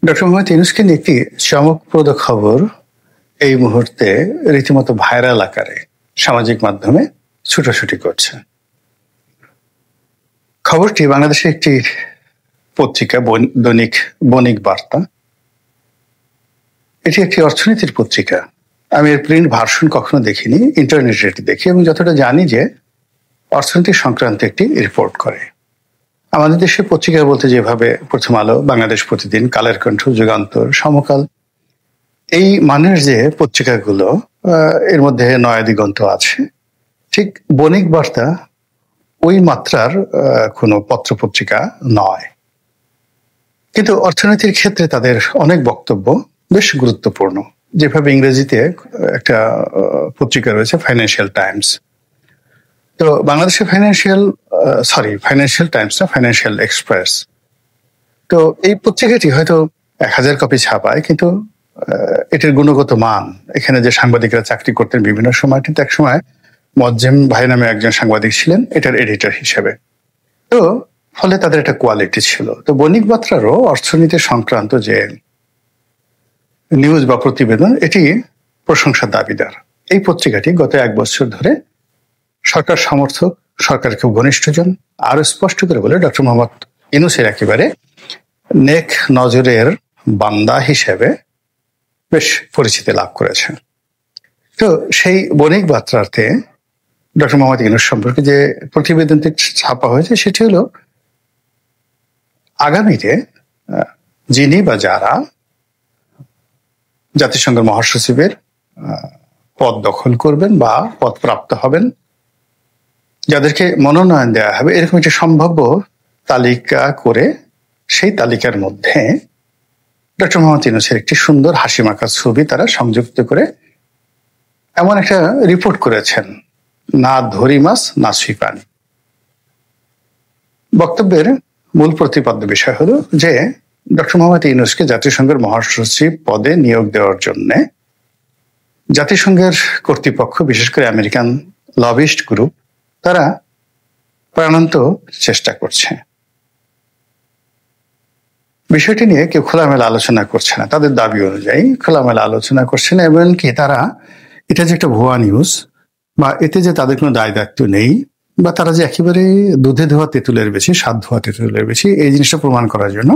Doctor Mohammad ইউনূসকে নিয়ে একটি চমকপ্রদ খবর এই মুহূর্তে রীতিমতো ভাইরাল আকারে সামাজিক মাধ্যমে ছুটোছুটি করছে। খবরটি বাংলাদেশের একটি পত্রিকা, দৈনিক বণিক বার্তা। এটি একটি অর্থনীতির পত্রিকা। আমি এর প্রিন্ট ভার্সন কখনো দেখিনি, ইন্টারনেটে এটি দেখি এবং যতটা জানি যে অর্থনীতি সংক্রান্ত একটি রিপোর্ট করে। আমাদের দেশের পত্রিকা বলতে যেভাবে প্রথম আলো, বাংলাদেশ প্রতিদিন, কালের কণ্ঠ, যুগান্তর, সমকাল, এই মানের যে পত্রিকাগুলো, এর মধ্যে নয়া দিগন্ত আছে, ঠিক বণিক বার্তা ওই মাত্রার কোনো পত্রপত্রিকা নয়। কিন্তু অর্থনীতির ক্ষেত্রে তাদের অনেক বক্তব্য বেশ গুরুত্বপূর্ণ। যেভাবে ইংরেজিতে একটা পত্রিকা রয়েছে ফাইন্যান্সিয়াল টাইমস, তো বাংলাদেশে ফাইন্যান্সিয়াল টাইমস না, ফাইন্যান্সিয়াল এক্সপ্রেস। তো এই পত্রিকাটি হয়তো 1000 কপি ছাপায়, কিন্তু এটির গুণগত মান, এখানে যে সাংবাদিকরা চাকরি করতেন বিভিন্ন সময়, কিন্তু এক সময় মজ্জেম ভাই নামে একজন সাংবাদিক ছিলেন এটার এডিটর হিসেবে। তো ফলে তাদের একটা কোয়ালিটি ছিল। তো বণিক বার্তারও অর্থনীতি সংক্রান্ত যে নিউজ বা প্রতিবেদন, এটি প্রশংসার দাবিদার। এই পত্রিকাটি গত 1 বছর ধরে সরকার সমর্থক, সরকারের খুব ঘনিষ্ঠজন, আরো স্পষ্ট করে বলে ডক্টর মোহাম্মদ ইউনূসের একেবারে নেক নজরের বান্দা হিসেবে বেশ পরিচিতি লাভ করেছে। তো সেই বণিক বার্তাতে ডক্টর মোহাম্মদ ইউনূস সম্পর্কে যে প্রতিবেদনটি ছাপা হয়েছে সেটি হলো আগামীতে যিনি বা যারা জাতিসংঘের মহাসচিবের পদ দখল করবেন বা পদ প্রাপ্ত হবেন, যাদেরকে মনোনয়ন দেওয়া হবে, এরকম একটি সম্ভাব্য তালিকা করে সেই তালিকার মধ্যে ডক্টর মোহাম্মদ ইউনূসের একটি সুন্দর হাসি মাখা ছবি তারা সংযুক্ত করে এমন একটা রিপোর্ট করেছেন, না ধরি মাছ না ছুঁই পানি। বক্তব্যের মূল প্রতিপাদ্য বিষয় হলো যে ডক্টর মোহাম্মদ ইউনূসকে জাতিসংঘের মহাসচিব পদে নিয়োগ দেওয়ার জন্য জাতিসংঘের কর্তৃপক্ষ, বিশেষ করে আমেরিকান লবিস্ট গ্রুপ, তারা প্রাণান্ত চেষ্টা করছে। বিষয়টি নিয়ে কেউ খোলামেলা আলোচনা করছে না, তাদের দাবি অনুযায়ী খোলামেলা আলোচনা করছে না। এমনকি তারা এটা যে একটা ভুয়া নিউজ বা এতে যে তাদের কোনো দায় দায়িত্ব নেই, বা তারা যে একেবারে দুধে ধোয়া তেঁতুলের বেশি, স্বাদ ধোয়া তেঁতুলের বেশি, এই জিনিসটা প্রমাণ করার জন্য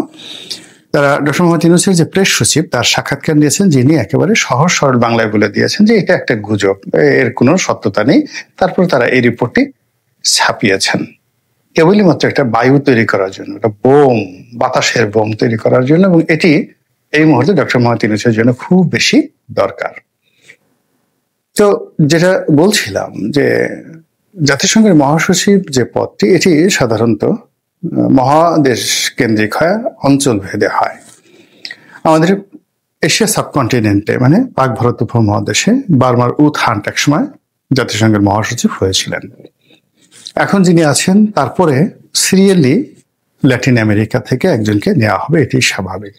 তারা ডক্টর মোহাম্মদ ইউনূসের যে প্রেস সচিব তার সাক্ষাৎকার নিয়েছেন, যিনি একেবারে সহজ সরল বাংলায় বলে দিয়েছেন যে এটা একটা গুজব, এর কোনো সত্যতা নেই। তারপর তারা এই রিপোর্টটি ছাপিয়েছেন কেবলই মাত্র একটা বায়ু তৈরি করার জন্য, একটা বোম, বাতাসের বোম তৈরি করার জন্য, এবং এটি এই মুহূর্তে ডক্টর মোহাম্মদ ইউনূসের জন্য খুব বেশি দরকার। তো যেটা বলছিলাম যে জাতিসংঘের মহাসচিব যে পদটি, এটি সাধারণত মহাদেশ কেন্দ্রিক হয়, অঞ্চল ভেদে হয়। আমাদের এশিয়া সাবকন্টিনেন্টে, মানে পাক ভারত উপমহাদেশে বার্মার উথ হান্ট একসময় জাতিসংঘের মহাসচিব হয়েছিলেন। এখন যিনি আছেন তারপরে সিরিয়ালি ল্যাটিন আমেরিকা থেকে একজনকে নেওয়া হবে, এটি স্বাভাবিক।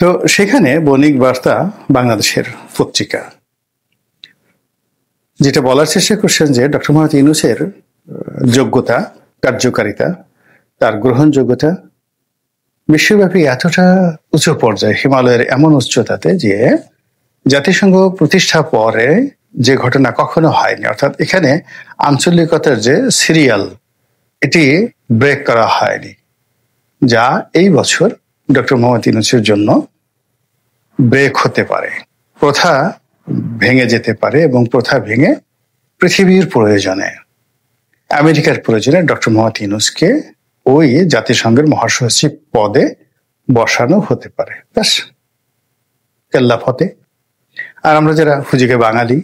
তো সেখানে বণিক বার্তা বাংলাদেশের পত্রিকা যেটা বলার চেষ্টা করছেন যে ডক্টর মোহাম্মদ ইউনূসের যোগ্যতা, কার্যকারিতা, তার গ্রহণযোগ্যতা বিশ্বব্যাপী এতটা উঁচু পর্যায়ে, হিমালয়ের এমন উচ্চতাতে যে জাতিসংঘ প্রতিষ্ঠা পরে যে ঘটনা কখনো হয়নি। অর্থাৎ এখানে আঞ্চলিকতার যে সিরিয়াল, এটি ব্রেক করা হয়নি, যা এই বছর ডক্টর মোহাম্মদ ইউনূসের জন্য ব্রেক হতে পারে, প্রথা ভেঙে যেতে পারে, এবং প্রথা ভেঙে পৃথিবীর প্রয়োজনে, আমেরিকার প্রয়োজনে ডক্টর মোহাম্মদ ইউনূসকে ওই জাতিসংঘের মহাসচিব পদে বসানো হতে পারে। ব্যাস, কেল্লা ফতে। আর আমরা যারা হুজুগে বাঙালি,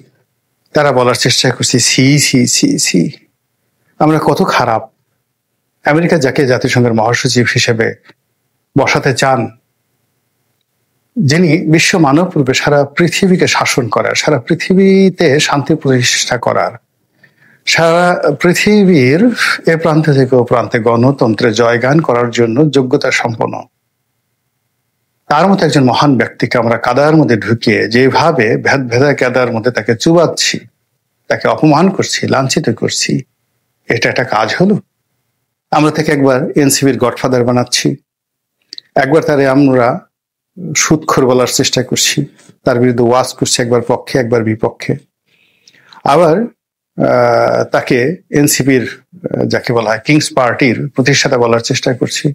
তারা বলার চেষ্টা করছি, সি সি সি সি, আমরা কত খারাপ। আমেরিকা যাকে জাতিসংঘের মহাসচিব হিসেবে বসাতে চান, যিনি বিশ্ব মানব রূপে সারা পৃথিবীকে শাসন করার, সারা পৃথিবীতে শান্তি প্রতিষ্ঠা করার, সারা পৃথিবীর এ প্রান্ত থেকে ও প্রান্তে গণতন্ত্রে জয়গান করার জন্য যোগ্যতা সম্পন্ন, তার মতো একজন মহান ব্যক্তিকে আমরা কাদার মধ্যে ঢুকিয়ে যেভাবে ভেদা কাদার মধ্যে তাকে চুবাচ্ছি, তাকে অপমান করছি, লাঞ্ছিত করছি, এটা একটা কাজ হলো? আমরা তাকে একবার এনসিবির গডফাদার বানাচ্ছি, একবার তারে আমরা সুদখোর বলার চেষ্টা করছি, তার বিরুদ্ধে ওয়াজ করছি, একবার পক্ষে একবার বিপক্ষে। আবার তাকে এনসিপির যাকে বলা হয় কিংস পার্টির প্রতিষ্ঠাতা বলার চেষ্টা করছি।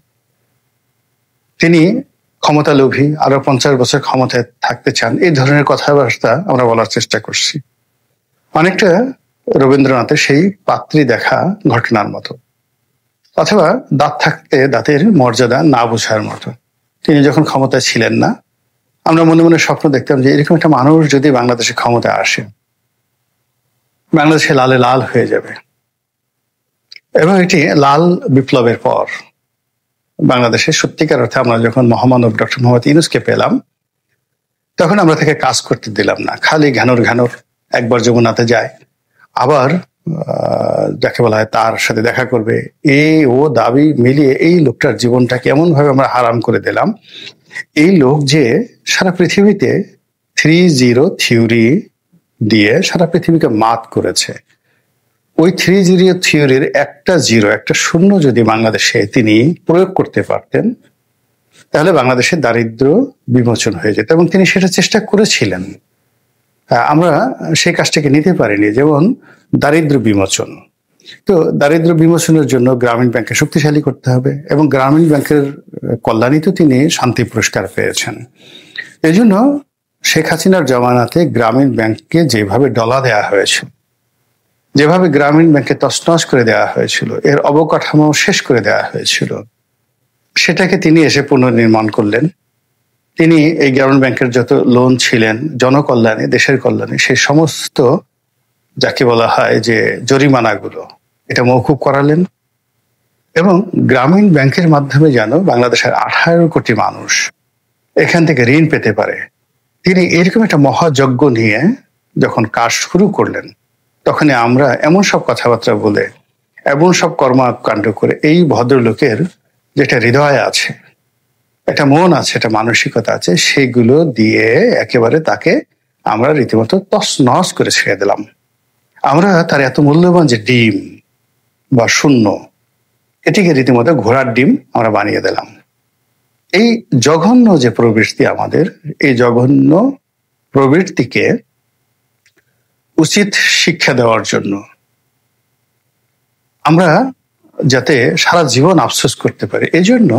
তিনি ক্ষমতা লোভী, আরো 50 বছর ক্ষমতায় থাকতে চান, এই ধরনের কথাবার্তা আমরা বলার চেষ্টা করছি। অনেকটা রবীন্দ্রনাথের সেই পাত্রী দেখা ঘটনার মতো, অথবা দাঁত থাকতে দাঁতের মর্যাদা না বোঝার মতো। তিনি যখন ক্ষমতায় ছিলেন না, আমরা মনে মনে স্বপ্ন দেখতাম যে এরকম একটা মানুষ যদি বাংলাদেশে ক্ষমতায় আসে, বাংলাদেশে লালে লাল হয়ে যাবে। এবং এটি লাল বিপ্লবের পর বাংলাদেশে সত্যিকার অর্থে আমরা যখন মহামানব ডক্টর মোহাম্মদ ইউনূসকে পেলাম, তখন আমরা তাকে কাজ করতে দিলাম না। খালি ঘানোর ঘানোর একবার যমুনাতে যায়, আবার যাকে বলা হয় তার সাথে দেখা করবে, এই ও দাবি মিলিয়ে এই লোকটার জীবনটাকে এমন ভাবে আমরা হারাম করে দিলাম। এই লোক যে সারা পৃথিবীতে 3-0 থিওরি দিয়ে সারা পৃথিবীকে মাত করেছে, ওই 3-0 থিওরির একটা শূন্য যদি বাংলাদেশে তিনি প্রয়োগ করতে পারতেন, তাহলে বাংলাদেশের দারিদ্র বিমোচন হয়ে যেত। এবং তিনি সেটা চেষ্টা করেছিলেন। আমরা সেই কাজটাকে নিতে পারিনি, যেমন দারিদ্র বিমোচন। তো দারিদ্র বিমোচনের জন্য গ্রামীণ ব্যাংককে শক্তিশালী করতে হবে, এবং গ্রামীণ ব্যাংকের কল্যাণে তো তিনি শান্তি পুরস্কার পেয়েছেন। এই জন্য শেখ হাসিনার জমানাতে গ্রামীণ ব্যাংককে যেভাবে ডলা দেওয়া হয়েছিল, যেভাবে গ্রামীণ ব্যাংকে তছনছ করে দেওয়া হয়েছিল, এর অবকাঠামো শেষ করে দেওয়া হয়েছিল, সেটাকে তিনি এসে পুনর্নির্মাণ করলেন। তিনি এই গ্রামীণ ব্যাংকের যত লোন ছিলেন জনকল্যাণে, দেশের কল্যাণে, সেই সমস্ত যাকে বলা হয় যে জরিমানাগুলো, এটা মওকুফ করালেন। এবং গ্রামীণ ব্যাংকের মাধ্যমে যেন বাংলাদেশের 18 কোটি মানুষ এখান থেকে ঋণ পেতে পারে, তিনি এরকম একটা মহাযজ্ঞ নিয়ে যখন কাজ শুরু করলেন, তখনই আমরা এমন সব কথাবার্তা বলে, এমন সব কর্মকাণ্ড করে, এই ভদ্রলোকের যেটা হৃদয় আছে, একটা মন আছে, একটা মানসিকতা আছে, সেগুলো দিয়ে একেবারে তাকে আমরা রীতিমতো তছনছ করে ছেড়ে দিলাম। আমরা তার এত মূল্যবান যে ডিম বা শূন্য, এটিকে রীতিমতো ঘোড়ার ডিম আমরা বানিয়ে দিলাম। এই জঘন্য যে প্রবৃত্তি আমাদের, এই জঘন্য প্রবৃত্তিকে উচিত শিক্ষা দেওয়ার জন্য আমরা যাতে সারা জীবন আফসোস করতে পারি, এই জন্য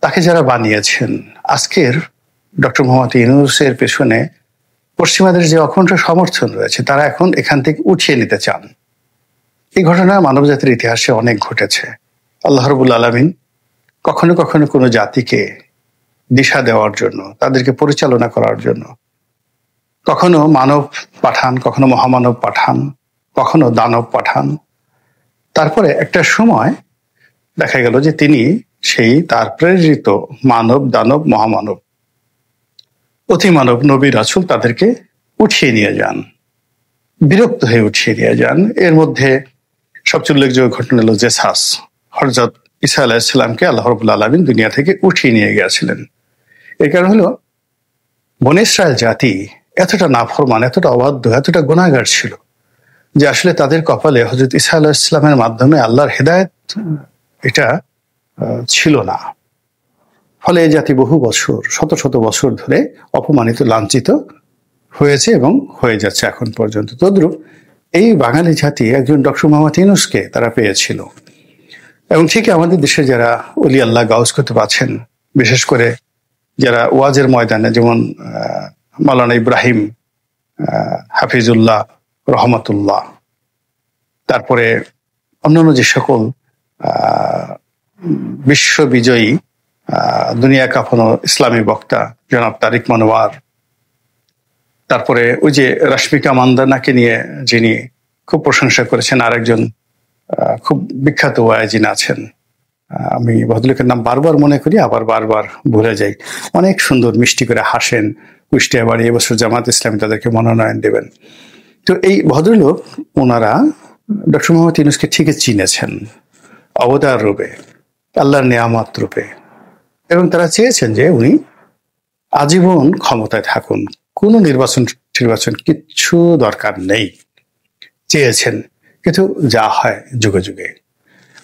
তাকে যারা বানিয়েছেন, আজকের ডক্টর মোহাম্মদ ইউনূসের পেছনে পশ্চিমাদের যে অখণ্ড সমর্থন রয়েছে, তারা এখন এখান থেকে উঠিয়ে নিতে চান। এই ঘটনা মানব জাতির ইতিহাসে অনেক ঘটেছে। আল্লাহ রাব্বুল আলামিন কখনো কখনো কোনো জাতিকে দিশা দেওয়ার জন্য, তাদেরকে পরিচালনা করার জন্য কখনো মানব পাঠান, কখনো মহামানব পাঠান, কখনো দানব পাঠান। তারপরে একটা সময় দেখা গেল যে তিনি সেই তার প্রেরিত মানব, দানব, মহামানব, অতিমানব, নবী, রাসূল তাদেরকে উঠিয়ে নিয়ে যান, বিরক্ত হয়ে উঠিয়ে নিয়ে যান। এর মধ্যে সবচেয়ে উল্লেখযোগ্য ঘটনা হলো জেসাস, হযরত ঈসা আলাইহিস সালামকে আল্লাহ রাব্বুল আলামিন দুনিয়া থেকে উঠিয়ে নিয়ে গিয়েছিলেন। এর কারণ হলো বনী ইসরাইল জাতি এতটা নাফরমান, এতটা অবাধ্য, এতটা গুনাহগার ছিল যে আসলে তাদের কপালে হযরত ঈসা আলাইহিস সালামের মাধ্যমে আল্লাহর হেদায়েত এটা ছিল না। ফলে এই জাতি বহু বছর, শত শত বছর ধরে অপমানিত, লাঞ্ছিত হয়েছে এবং হয়ে যাচ্ছে এখন পর্যন্ত। তদ্রূপ এই বাঙালি জাতি একজন ডক্টর মোহাম্মদ ইউনূসকে তারা পেয়েছিল। এবং ঠিক আমাদের দেশে যারা ওলি আল্লাহ গাউস করতে পারছেন, বিশেষ করে যারা ওয়াজের ময়দানে, যেমন মাওলানা ইব্রাহিম হাফিজুল্লাহ রহমতুল্লাহ, তারপরে অন্যান্য যে সকল বিশ্ববিজয়ী দুনিয়া কাঁপানো ইসলামী বক্তা জনাব তারিক মনোয়ার, তারপরে ওই যে রাশমিকা মান্দানাকে নিয়ে যিনি খুব প্রশংসা করেছেন, আরেকজন খুব বিখ্যাত ওয়াইজিন আছেন, আমি ভদ্রলোকের নাম বারবার মনে করি আবার বারবার ভুলে যাই, অনেক সুন্দর মিষ্টি করে হাসেন, কুষ্টিয়া বাড়ি, এবছর জামাত ইসলামী তাদেরকে মনোনয়ন দেবেন। তো এই ভদ্রলোক, ওনারা ডক্টর মোহাম্মদ ইউনূসকে ঠিকই চিনেছেন অবতার রূপে, আল্লাহর নেয়ামত রূপে, এবং তারা চেয়েছেন যে উনি আজীবন ক্ষমতায় থাকুন, কোনো নির্বাচন কিচ্ছু দরকার নেই, চেয়েছেন। কিন্তু যা হয় যুগে যুগে,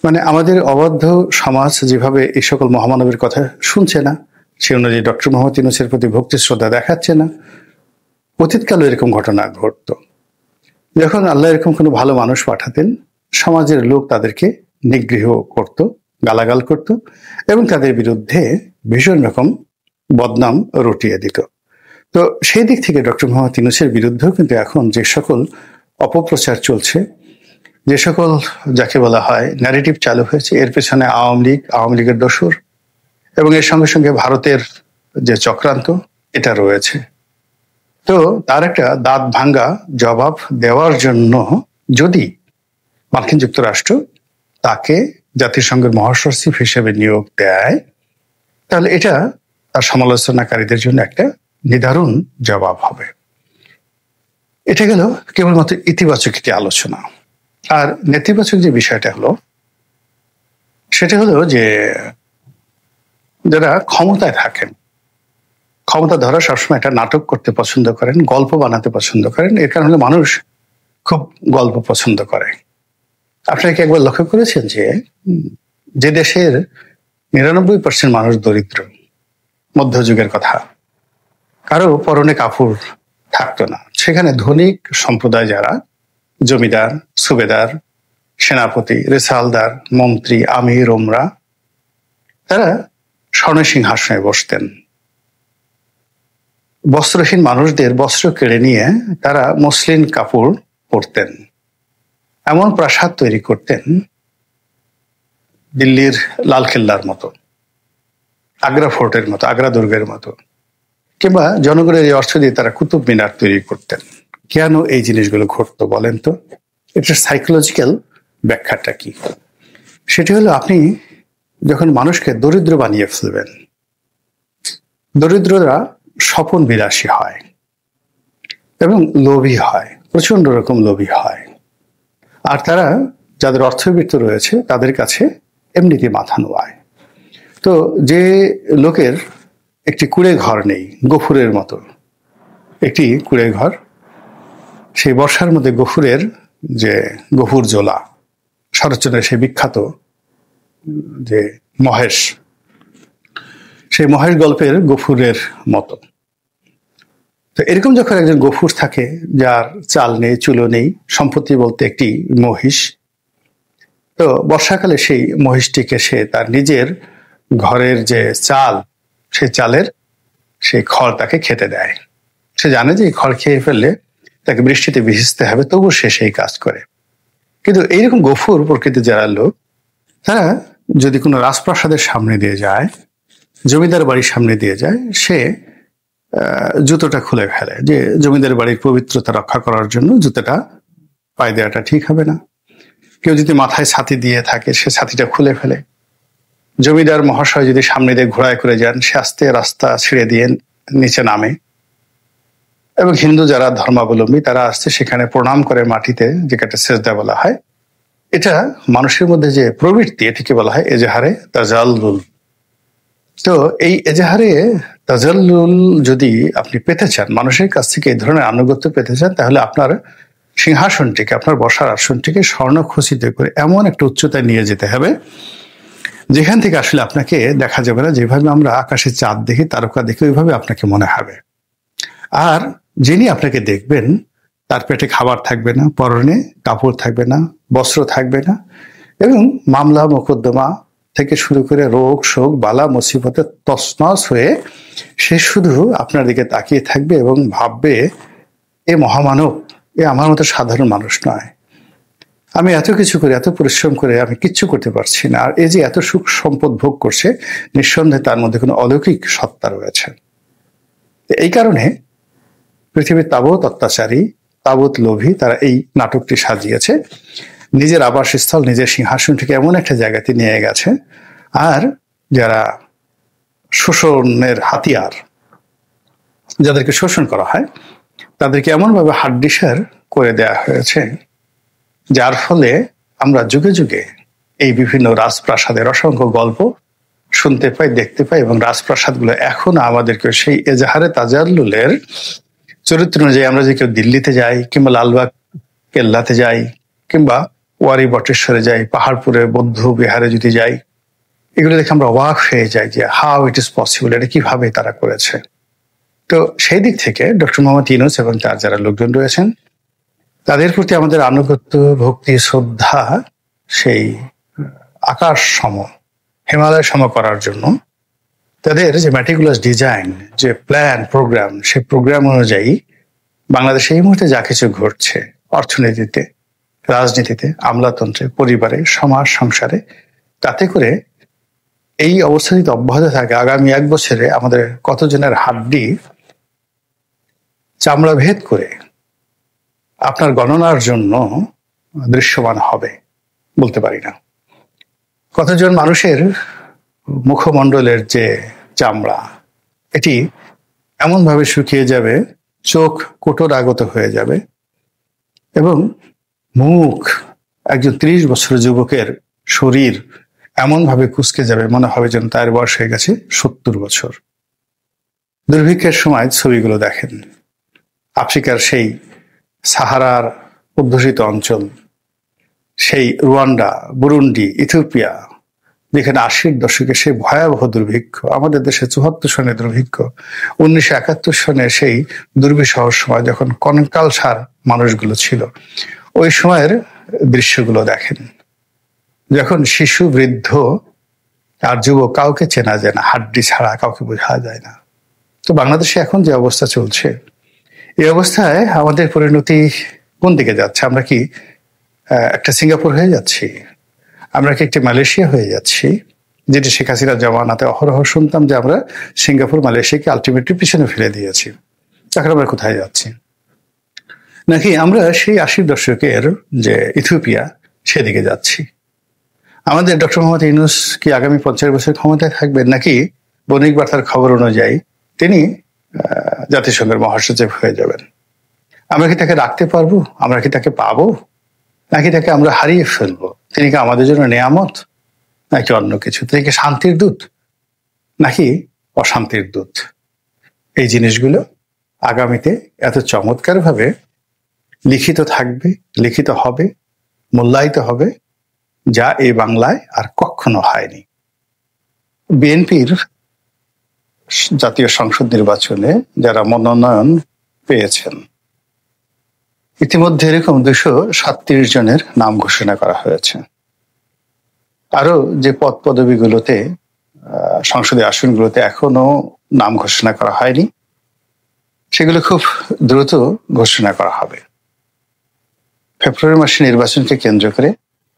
মানে আমাদের অবাধ্য সমাজ যেভাবে এই সকল মহামানবের কথা শুনছে না, সে অনুযায়ী ডক্টর মোহাম্মদ ইউনূসের প্রতি ভক্তি শ্রদ্ধা দেখাচ্ছে না। অতীতকালে এরকম ঘটনা ঘটতো, যখন আল্লাহ এরকম কোনো ভালো মানুষ পাঠাতেন, সমাজের লোক তাদেরকে নিগৃহ করত, গালাগাল করত এবং তাদের বিরুদ্ধে ভীষণ রকম বদনাম রটিয়ে দিত। তো সেই দিক থেকে ডক্টর মোহাম্মদ ইউনূসের বিরুদ্ধেও কিন্তু এখন যে সকল অপপ্রচার চলছে, যে সকল যাকে বলা হয় ন্যারেটিভ চালু হয়েছে, এর পেছনে আওয়ামী লীগের দোসর এবং এর সঙ্গে সঙ্গে ভারতের যে চক্রান্ত এটা রয়েছে। তো তার একটা দাঁত ভাঙ্গা জবাব দেওয়ার জন্য যদি মার্কিন যুক্তরাষ্ট্র তাকে জাতিসংঘের মহাসচিব হিসেবে নিয়োগ দেয়, তাহলে এটা তার সমালোচনাকারীদের জন্য একটা নিদারুণ জবাব হবে। এটা গেল কেবলমাত্র ইতিবাচক একটি আলোচনা। আর নেতিবাচক যে বিষয়টা হলো, সেটা হলো যে যারা ক্ষমতায় থাকেন, ক্ষমতা ধরা সবসময় একটা নাটক করতে পছন্দ করেন, গল্প বানাতে পছন্দ করেন। এর কারণে মানুষ খুব গল্প পছন্দ করে। আপনারা কি একবার লক্ষ্য করেছেন যে দেশের ৯৯% মানুষ দরিদ্র, মধ্যযুগের কথা, কারো পরনে কাপড় থাকতো না, সেখানে ধনিক সম্প্রদায় যারা জমিদার, সুবেদার, সেনাপতি, রেসালদার, মন্ত্রী, আমির, ওমরা, তারা স্বর্ণ সিংহাসনে বসতেন। বস্ত্রহীন মানুষদের বস্ত্র কেড়ে নিয়ে তারা মসলিন কাপড় পরতেন। এমন প্রাসাদ তৈরি করতেন দিল্লির লালকেল্লার মতো, আগ্রা ফোর্টের মতো, আগ্রা দুর্গের মতো, কিংবা জনগণের এই অর্থ দিয়ে তারা কুতুব মিনার তৈরি করতেন। কেন এই জিনিসগুলো ঘটতো বলেন তো? এটার সাইকোলজিক্যাল ব্যাখ্যাটা কি? সেটি হলো, আপনি যখন মানুষকে দরিদ্র বানিয়ে ফেলবেন, দরিদ্ররা স্বপন বিলাসী হয় এবং লোভী হয়, প্রচন্ড রকম লোভী হয়। আর তারা যাদের অর্থবিত্ত রয়েছে তাদের কাছে এমনিতে মাথা নোয়ায়। তো যে লোকের একটি কুঁড়ে ঘর নেই, গফুরের মতো একটি কুঁড়ে ঘর, সেই বর্ষার মধ্যে গফুরের যে গফুর জোলা, শরৎচন্দ্রের সেই বিখ্যাত যে মহেশ, সেই মহেশ গল্পের গফুরের মতো। তো এরকম যখন একজন গফুর থাকে, যার চাল নেই, চুলো নেই, সম্পত্তি বলতে একটি মহিষ, তো বর্ষাকালে সেই মহিষটিকে সে তার নিজের ঘরের যে চাল, সেই চালের সেই খড় তাকে খেতে দেয়। সে জানে যে এই খড় খেয়ে ফেললে তাকে বৃষ্টিতে ভিজতে হবে, তবু সে সেই কাজ করে। কিন্তু এইরকম গফুর প্রকৃতির যারা লোক, তারা যদি কোনো রাজপ্রাসাদের সামনে দিয়ে যায়, জমিদার বাড়ির সামনে দিয়ে যায়, সে জুতোটা খুলে ফেলে, যে জমিদার বাড়ির পবিত্রতা রক্ষা করার জন্য জুতোটা পায়ে দেওয়াটা ঠিক হবে না। কেউ যদি মাথায় ছাতি দিয়ে থাকে, সে ছাতিটা খুলে ফেলে। জমিদার মহাশয় যদি সামনে দিয়ে ঘোড়ায় করে যান, সে আস্তে রাস্তা ছেড়ে দিয়ে নিচে নামে। এবং হিন্দু যারা ধর্মাবলম্বী, তারা আসতে সেখানে প্রণাম করে মাটিতে, যেটাকে সেজদা বলা হয়। এটা মানুষের মধ্যে যে প্রবৃত্তি, এটিকে বলা হয় এজাহারে তাজাল্লুল। তো এই এজাহারে তাজাল্লুল যদি আপনি পেতে চান, মানুষের কাছ থেকে এই ধরনের আনুগত্য পেতে চান, তাহলে আপনার সিংহাসনটিকে, আপনার বসার আসনটিকে স্বর্ণখচিত করে এমন একটা উচ্চতায় নিয়ে যেতে হবে, যেখান থেকে আসলে আপনাকে দেখা যাবে না। যেভাবে আমরা আকাশে চাঁদ দেখি, তারকা দেখি, ওইভাবে আপনাকে মনে হবে। আর যিনি আপনাকে দেখবেন, তার পেটে খাবার থাকবে না, পরনে কাপড় থাকবে না, বস্ত্র থাকবে না, এবং মামলা মোকদ্দমা থেকে শুরু করে রোগ শোক বালা মুসিবতে তছনছ হয়ে সে শুধু আপনার দিকে তাকিয়ে থাকবে এবং ভাববে, এ মহামানব, এ আমার মতো সাধারণ মানুষ নয়। আমি এত কিছু করে, এত পরিশ্রম করে আমি কিচ্ছু করতে পারছি না। আর এই যে এত সুখ সম্পদ ভোগ করছে, নিঃসন্দেহে তার মধ্যে কোনো অলৌকিক সত্তা রয়েছে। এই কারণে পৃথিবীর তাবৎ অত্যাচারী, তাবৎ লোভী, তারা এই নাটকটি সাজিয়েছে। নিজের আবাসস্থল, নিজের সিংহাসনটিকে এমন একটা জায়গাতে নিয়ে গেছে, আর যারা শোষণের হাতিয়ার, যাদেরকে শোষণ করা হয়, তাদেরকে এমনভাবে হাড্ডিসার করে দেয়া হয়েছে, যার ফলে আমরা যুগে যুগে এই বিভিন্ন রাজপ্রাসাদের অসংখ্য গল্প শুনতে পাই, দেখতে পাই, এবং রাজপ্রাসাদগুলো এখন আমাদেরকে সেই এজাহারে তাজাল্লুলের চরিত্র অনুযায়ী, আমরা যে কেউ দিল্লিতে যাই, কিংবা লালবাগ কেল্লাতে যাই, কিংবা ওয়ারি বটেশ্বরে যাই, পাহাড়পুরে বৌদ্ধ বিহারে যদি যাই, এগুলো দেখে আমরা অবাক হয়ে যাই যে হাউ ইট ইজ পসিবল, এটা কিভাবে তারা করেছে। তো সেই দিক থেকে ডক্টর মোহাম্মদ ইউনূস এবং তার যারা লোকজন রয়েছেন তাদের প্রতি আমাদের আনুগত্য, ভক্তি, শ্রদ্ধা সেই আকাশ সম, হিমালয় সম করার জন্য তাদের যে ম্যাটিকুলাস ডিজাইন, যে প্ল্যান, প্রোগ্রাম, সেই প্রোগ্রাম অনুযায়ী বাংলাদেশে এই মুহূর্তে যা কিছু ঘটছে অর্থনীতিতে, রাজনীতিতে, আমলাতন্ত্রে, পরিবারে, সমাজ সংসারে, তাতে করে এই অবস্থা যদি অব্যাহত থাকে আগামী 1 বছরে আমাদের কতজনের হাড্ডি চামড়া ভেদ করে আপনার গণনার জন্য দৃশ্যমান হবে বলতে পারি না। কতজন মানুষের মুখমণ্ডলের যে চামড়া এটি এমনভাবে শুকিয়ে যাবে, চোখ কোটর আগত হয়ে যাবে এবং মুখ, একজন 30 বছরের যুবকের শরীর এমনভাবে কুঁচকে যাবে মনে হবে যেন তার বয়স হয়ে গেছে 70 বছর। দুর্ভিক্ষের সময় ছবিগুলো দেখেন, আফ্রিকার সেই সাহারার অধ্যুষিত অঞ্চল, সেই রুয়ান্ডা, বুরুন্ডি, ইথিওপিয়া, যেখানে 80-র দশকে সেই ভয়াবহ দুর্ভিক্ষ, আমাদের দেশে 74 সনে দুর্ভিক্ষ, 1971 সনে সেই দুর্বিষহ সময় যখন কঙ্কালসার মানুষগুলো ছিল, ওই সময়ের দৃশ্যগুলো দেখেন। যখন শিশু, বৃদ্ধ আর যুবক কাউকে চেনা যায় না, হাড্ডি ছাড়া কাউকে বোঝা যায় না। তো বাংলাদেশে এখন যে অবস্থা চলছে, এই অবস্থায় আমাদের পরিণতি কোন দিকে যাচ্ছে? আমরা কি একটা সিঙ্গাপুর হয়ে যাচ্ছি? আমরা কি একটি মালয়েশিয়া হয়ে যাচ্ছি? যেটি শেখ হাসিনার জামানাতে অহরহ শুনতাম যে আমরা সিঙ্গাপুর, মালয়েশিয়াকে আলটিমেটলি পিছনে ফেলে দিয়েছি। এখন আমরা কোথায় যাচ্ছি? নাকি আমরা সেই 80-র দশকের যে ইথিওপিয়া, সেদিকে যাচ্ছি? আমাদের ডক্টর মোহাম্মদ ইউনূস কি আগামী 50 বছর ক্ষমতায় থাকবেন, নাকি বণিক বার্তার খবর অনুযায়ী তিনি জাতিসংঘের মহাসচিব হয়ে যাবেন? আমরা কি তাকে রাখতে পারবো? আমরা কি তাকে পাবো, নাকি তাকে আমরা হারিয়ে ফেলবো? তিনি কি আমাদের জন্য নেয়ামত, নাকি অন্য কিছু? তিনি কি শান্তির দূত, নাকি অশান্তির দূত? এই জিনিসগুলো আগামীতে এত চমৎকারভাবে লিখিত থাকবে, লিখিত হবে, মূল্যায়িত হবে, যা এই বাংলায় আর কখনো হয়নি। বিএনপির জাতীয় সংসদ নির্বাচনে যারা মনোনয়ন পেয়েছেন, ইতিমধ্যে এরকম 237 জনের নাম ঘোষণা করা হয়েছে। আরো যে পদ পদবীগুলোতে, সংসদীয় আসনগুলোতে এখনো নাম ঘোষণা করা হয়নি, সেগুলো খুব দ্রুত ঘোষণা করা হবে। ফেব্রুয়ারি মাসে নির্বাচনকে কেন্দ্র করে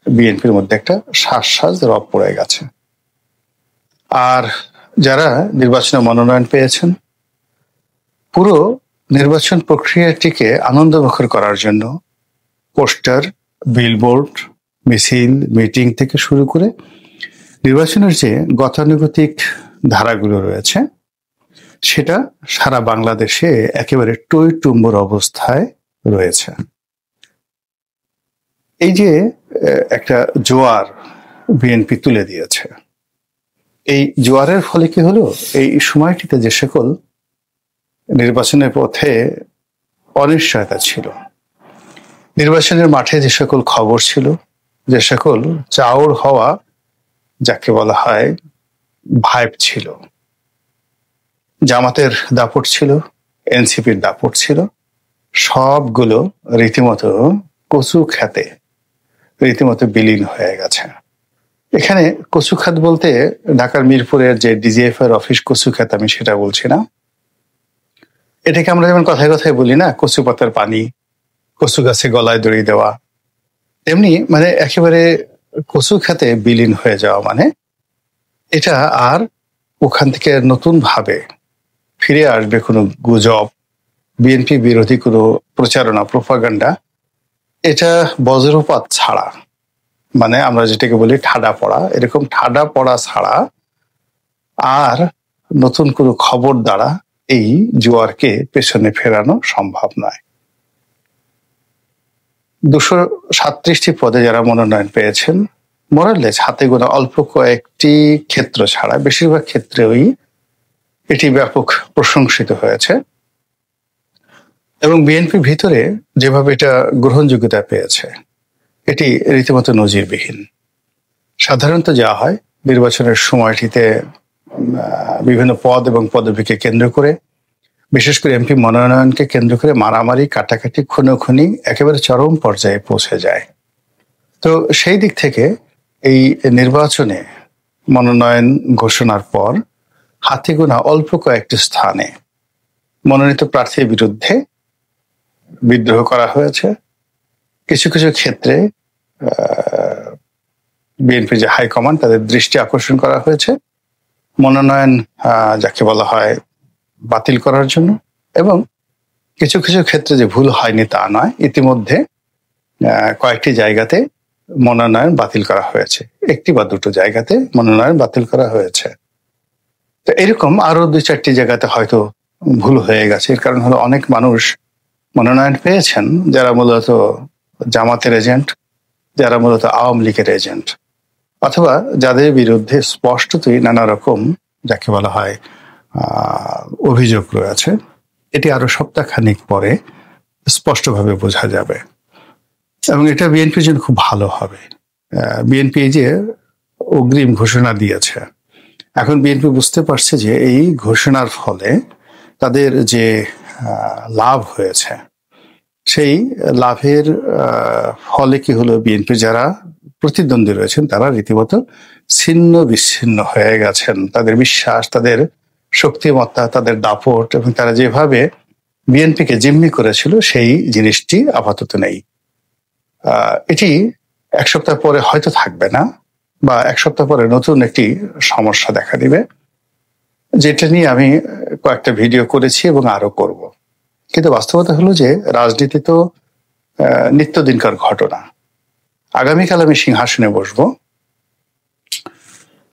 বিএনপির মধ্যে একটা শ্বাস রব পড়ে গেছে। আর যারা নির্বাচনে মনোনয়ন পেয়েছেন, পুরো নির্বাচন প্রক্রিয়াটিকে আনন্দমুখর করার জন্য পোস্টার, বিলবোর্ড, মিছিল, মিটিং থেকে শুরু করে নির্বাচনের যে গতানুগতিক ধারাগুলো রয়েছে, সেটা সারা বাংলাদেশে একেবারে টইটুম্বর অবস্থায় রয়েছে। এই যে একটা জোয়ার বিএনপি তুলে দিয়েছে, এই জোয়ারের ফলে কি হলো? এই সময়টিতে যে সকল নির্বাচনের পথে অনিশ্চয়তা ছিল, নির্বাচনের মাঠে যে সকল খবর ছিল, যে সকল চাউর হওয়া যাকে বলা হয় ভাইব ছিল, জামাতের দাপট ছিল, এনসিপির দাপট ছিল, সবগুলো রীতিমতো কচু খেতে রীতিমতো বিলীন হয়ে গেছে। এখানে কচু খাত বলতে ঢাকার মিরপুরের যে ডিজিএফ এর অফিস কচু খাত, আমি সেটা বলছি না। এটাকে আমরা যেমন কথায় কথায় বলি না, কচু পাতার পানি, কচু গাছে গলায় দড়ি দেওয়া, তেমনি মানে একেবারে কচু খাতে বিলীন হয়ে যাওয়া, মানে এটা আর ওখান থেকে নতুন ভাবে ফিরে আসবে কোনো গুজব, বিএনপি বিরোধী কোনো প্রচারণা, প্রোপাগান্ডা, এটা বজ্রপাত ছাড়া, মানে আমরা যেটাকে বলি ঠাডা পড়া, এরকম ঠাডা পড়া ছাড়া আর নতুন কোনো খবর দ্বারা এই জোয়ারকে পেছনে ফেরানো সম্ভব নয়। 237টি পদে যারা মনোনয়ন পেয়েছেন, মোরালেস হাতে গোনা অল্প কয়েকটি ক্ষেত্র ছাড়া বেশিরভাগ ক্ষেত্রেই এটি ব্যাপক প্রশংসিত হয়েছে এবং বিএনপির ভিতরে যেভাবে এটা গ্রহণযোগ্যতা পেয়েছে, এটি রীতিমতো নজিরবিহীন। সাধারণত যা হয়, নির্বাচনের সময়টিতে বিভিন্ন পদ এবং পদবীকে কেন্দ্র করে, বিশেষ করে এমপি মনোনয়নকে কেন্দ্র করে মারামারি, কাটাকাটি, খুনোখুনি একেবারে চরম পর্যায়ে পৌঁছে যায়। তো সেই দিক থেকে এই নির্বাচনে মনোনয়ন ঘোষণার পর হাতে গোনা অল্প কয়েকটি স্থানে মনোনীত প্রার্থীর বিরুদ্ধে বিদ্রোহ করা হয়েছে। কিছু কিছু ক্ষেত্রে বিএনপি যে হাইকমান্ড, তাদের দৃষ্টি আকর্ষণ করা হয়েছে মনোনয়ন যাকে বলা হয় বাতিল করার জন্য, এবং কিছু কিছু ক্ষেত্রে যে ভুল হয়নি তা নয়, ইতিমধ্যে কয়েকটি জায়গাতে মনোনয়ন বাতিল করা হয়েছে, একটি বা দুটো জায়গাতে মনোনয়ন বাতিল করা হয়েছে। তো এরকম আরো 2-4টি জায়গাতে হয়তো ভুল হয়ে গেছে। এর কারণ হলো অনেক মানুষ মনোনয়ন পেয়েছেন যারা মূলত জামাতের এজেন্ট, যারা মূলত আওয়ামী লীগের এজেন্ট, অথবা যাদের বিরুদ্ধে স্পষ্টতই নানা রকম যাকে বলা হয় অভিযোগ রয়েছে। এটি আরো সপ্তাহখানিক পরে স্পষ্টভাবে বোঝা যাবে, এবং এটা বিএনপির জন্য খুব ভালো হবে। বিএনপি যে অগ্রিম ঘোষণা দিয়েছে, এখন বিএনপি বুঝতে পারছে যে এই ঘোষণার ফলে তাদের যে লাভ হয়েছে, সেই লাভের ফলে কি হলো, বিএনপি যারা প্রতিদ্বন্দ্বী রয়েছেন তারা রীতিমতো ছিন্ন বিচ্ছিন্ন হয়ে গেছেন। তাদের বিশ্বাস, তাদের শক্তিমত্তা, তাদের দাপট, এবং তারা যেভাবে বিএনপিকে জিম্মি করেছিল সেই জিনিসটি আপাতত নেই। এটি এক সপ্তাহ পরে হয়তো থাকবে না, বা এক সপ্তাহ পরে নতুন একটি সমস্যা দেখা দিবে, যেটা নিয়ে আমি কয়েকটা ভিডিও করেছি এবং আরো করব। কিন্তু বাস্তবতা হলো যে রাজনীতি তো নিত্যদিনকার ঘটনা। আগামীকাল আমি সিংহাসনে বসবো,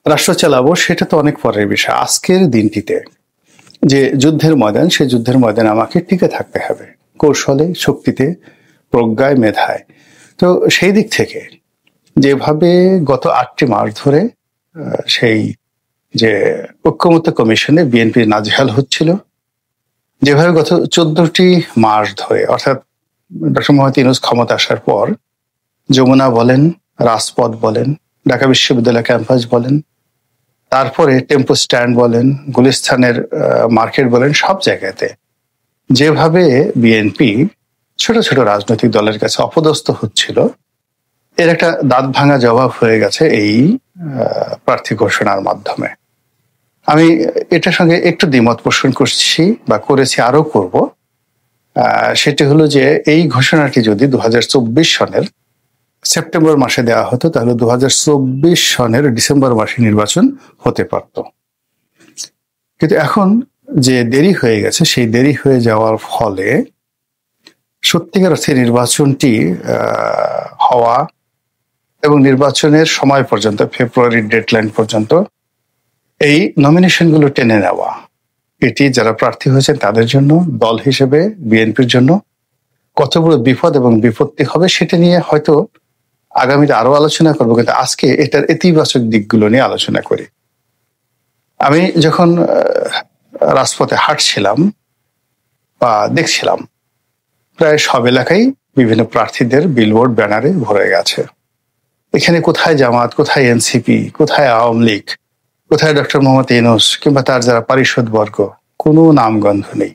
রাষ্ট্র চালাবো, সেটা তো অনেক পরের বিষয়। আজকের দিনটিতে যে যুদ্ধের ময়দান, সেই যুদ্ধের ময়দানে আমাকে টিকে থাকতে হবে, কৌশলে, শক্তিতে, প্রজ্ঞায়, মেধায়। তো সেই দিক থেকে যেভাবে গত 8টি মাস ধরে সেই যে ঐক্যমত্য কমিশনে বিএনপি নাজেহাল হচ্ছিল, যেভাবে গত 14টি মাস ধরে, অর্থাৎ ডক্টর মোহাম্মদ ইউনূস ক্ষমতা আসার পর যমুনা বলেন, রাজপথ বলেন, ঢাকা বিশ্ববিদ্যালয় ক্যাম্পাস বলেন, তারপরে টেম্পো স্ট্যান্ড বলেন, গুলিস্তানের মার্কেট বলেন, সব জায়গাতে যেভাবে বিএনপি ছোট ছোট রাজনৈতিক দলের কাছে অপদস্থ হচ্ছিল, এর একটা দাঁত ভাঙা জবাব হয়ে গেছে এই প্রার্থী ঘোষণার মাধ্যমে। আমি এটার সঙ্গে একটু দ্বিমত পোষণ করছি বা করেছি, আরো করব। সেটি হলো যে এই ঘোষণাটি যদি 2024 সনের সেপ্টেম্বর মাসে দেওয়া হতো, তাহলে 2024 সনের ডিসেম্বর মাসে নির্বাচন হতে পারত। কিন্তু এখন যে দেরি হয়ে গেছে, সেই দেরি হয়ে যাওয়ার ফলে সত্যিকার অর্থে নির্বাচনটি হওয়া এবং নির্বাচনের সময় পর্যন্ত, ফেব্রুয়ারির ডেডলাইন পর্যন্ত এই নমিনেশনগুলো টেনে নেওয়া, এটি যারা প্রার্থী হয়েছেন তাদের জন্য, দল হিসেবে বিএনপির জন্য কত বড় বিপদ এবং বিপত্তি হবে, সেটা নিয়ে হয়তো আগামীতে আরো আলোচনা করবো। কিন্তু আজকে এটার ইতিবাচক দিকগুলো নিয়ে আলোচনা করি। আমি যখন রাজপথে হাঁটছিলাম বা দেখছিলাম, প্রায় সব এলাকায় বিভিন্ন প্রার্থীদের বিলবোর্ড, ব্যানারে ভরে গেছে। এখানে কোথায় জামাত, কোথায় এনসিপি, কোথায় আওয়ামী লীগ, কোথায় ডক্টর মোহাম্মদ ইউনূস কিংবা তার যারা পারিষদবর্গ, কোনো নামগন্ধ নেই।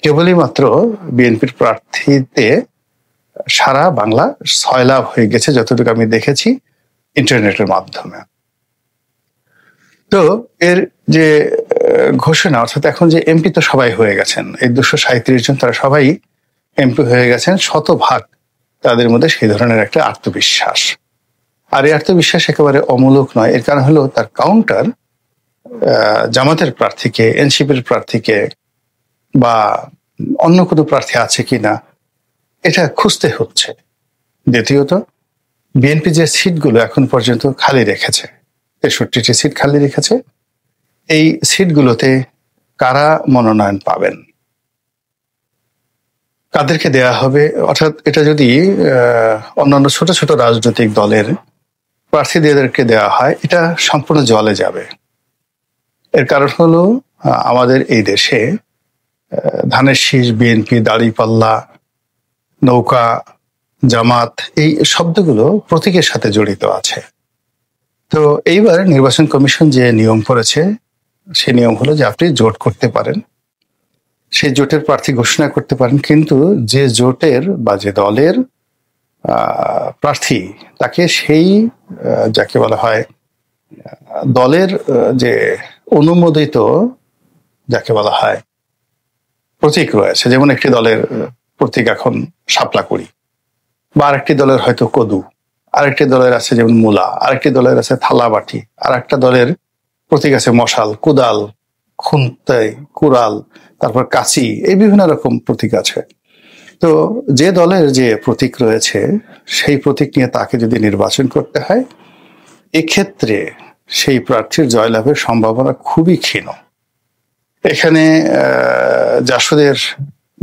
কেবলই মাত্র বিএনপির প্রার্থীতে সারা বাংলা সয়লাভ হয়ে গেছে, যতটুকু আমি দেখেছি ইন্টারনেটের মাধ্যমে। তো এর যে ঘোষণা, অর্থাৎ এখন যে এমপি তো সবাই হয়ে গেছেন, এই 237 জন, তারা সবাই এমপি হয়ে গেছেন। শতভাগ তাদের মধ্যে সেই ধরনের একটা আত্মবিশ্বাস, আর এই আত্মবিশ্বাস একেবারে অমূলক নয়। এর কারণ হলো তার কাউন্টার জামাতের প্রার্থীকে, এনসিপির প্রার্থীকে বা অন্য কোনো প্রার্থী আছে কিনা এটা খুঁজতে হচ্ছে। দ্বিতীয়ত, বিএনপি যে সিটগুলো এখন পর্যন্ত খালি রেখেছে, 63টি সিট খালি রেখেছে, এই সিটগুলোতে কারা মনোনয়ন পাবেন, কাদেরকে দেয়া হবে, অর্থাৎ এটা যদি অন্যান্য ছোট ছোট রাজনৈতিক দলের প্রার্থীদেরকে দেওয়া হয়, এটা সম্পূর্ণ জলে যাবে। এর কারণ হলো আমাদের এই দেশে ধানের শীষ, বিএনপি, দাড়িপাল্লা, নৌকা, জামাত, এই শব্দগুলো প্রতীকের সাথে জড়িত আছে। তো এইবার নির্বাচন কমিশন যে নিয়ম করেছে, সে নিয়ম হলো যে আপনি জোট করতে পারেন, সেই জোটের প্রার্থী ঘোষণা করতে পারেন, কিন্তু যে জোটের বা যে দলের প্রার্থী, তাকে সেই যাকে বলা হয় দলের যে অনুমোদিত যাকে বলা হয় প্রতীক রয়েছে, যেমন একটি দলের প্রতীক এখন শাপলা কড়ি, বা আরেকটি দলের হয়তো কদু, আরেকটি দলের আছে যেমন মূলা, আরেকটি দলের আছে থালা বাটি, আর একটা দলের প্রতীক আছে মশাল, কুদাল, খুন্তাই, কুড়াল, তারপর কাঁচি, এই বিভিন্ন রকম প্রতীক আছে। তো যে দলের যে প্রতীক রয়েছে সেই প্রতীক নিয়ে তাকে যদি নির্বাচন করতে হয়, এক্ষেত্রে সেই প্রার্থীর জয়লাভের সম্ভাবনা খুবই ক্ষীণ। এখানে জাসদের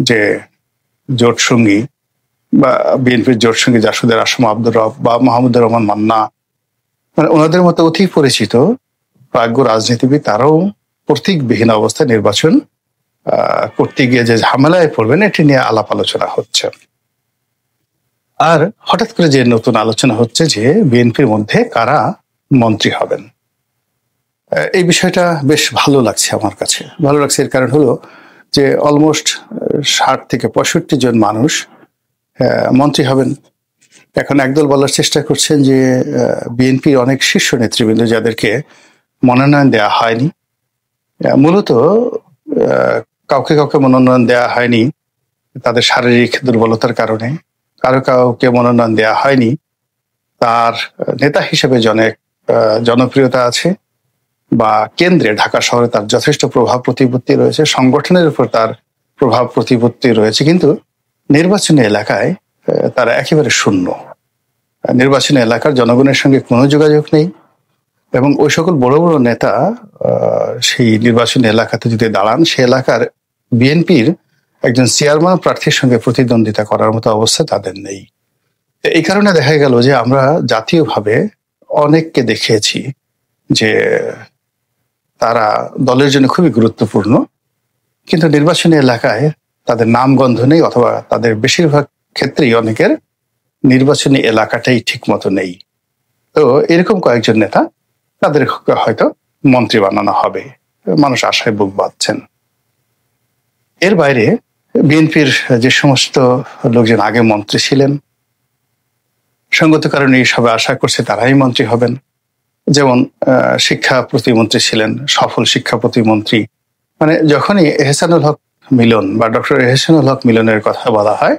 যে জোট সঙ্গী বা বিএনপির জোট সঙ্গী জাসদের আসম আব্দুর রব বা মাহমুদুর রহমান মান্না, মানে ওনাদের মতো অতি পরিচিত প্রাজ্ঞ রাজনীতিবিদ, তারাও প্রতীকবিহীন অবস্থায় নির্বাচন করতে গিয়ে যে ঝামেলায় পড়বেন, এটি নিয়ে আলাপ আলোচনা হচ্ছে। আর হঠাৎ করে যে নতুন আলোচনা হচ্ছে যে বিএনপির মধ্যে কারা মন্ত্রী হবেন, এই বিষয়টা বেশ ভালো লাগছে আমার কাছে। ভালো লাগছে এর কারণ হলো যে অলমোস্ট 60 থেকে 65 জন মানুষ মন্ত্রী হবেন। এখন একদল বলার চেষ্টা করছেন যে বিএনপির অনেক শীর্ষ নেতৃবৃন্দ যাদেরকে মনোনয়ন দেওয়া হয়নি, মূলত কাউকে কাউকে মনোনয়ন দেওয়া হয়নি তাদের শারীরিক দুর্বলতার কারণে, কারো কাউকে মনোনয়ন দেওয়া হয়নি তার নেতা হিসেবে জনপ্রিয়তা আছে, বা কেন্দ্রে ঢাকা শহরে তার যথেষ্ট প্রভাব প্রতিপত্তি রয়েছে, সংগঠনের উপর তার প্রভাব প্রতিপত্তি রয়েছে, কিন্তু নির্বাচনী এলাকায় তারা একেবারে শূন্য। নির্বাচনী এলাকার জনগণের সঙ্গে কোনো যোগাযোগ নেই, এবং ওই সকল বড় বড় নেতা সেই নির্বাচনী এলাকাতে যদি দাঁড়ান, সে এলাকার বিএনপির একজন চেয়ারম্যান প্রার্থীর সঙ্গে প্রতিদ্বন্দ্বিতা করার মতো অবস্থা তাদের নেই। এই কারণে দেখা গেল যে আমরা জাতীয়ভাবে অনেককে দেখেছি যে তারা দলের জন্য খুবই গুরুত্বপূর্ণ, কিন্তু নির্বাচনী এলাকায় তাদের নামগন্ধ নেই, অথবা তাদের বেশিরভাগ ক্ষেত্রেই অনেকের নির্বাচনী এলাকাটাই ঠিক মতো নেই। তো এরকম কয়েকজন নেতা, তাদের হয়তো মন্ত্রী বানানো হবে, মানুষ আশায় বুক বাঁধছেন। এর বাইরে বিএনপির যে সমস্ত লোকজন আগে মন্ত্রী ছিলেন, সঙ্গত কারণে সবাই আশা করছে তারাই মন্ত্রী হবেন। যেমন শিক্ষা প্রতিমন্ত্রী ছিলেন, সফল শিক্ষা প্রতিমন্ত্রী, মানে যখনই এহসানুল হক মিলন বা ডক্টর এহসানুল হক মিলনের কথা বলা হয়,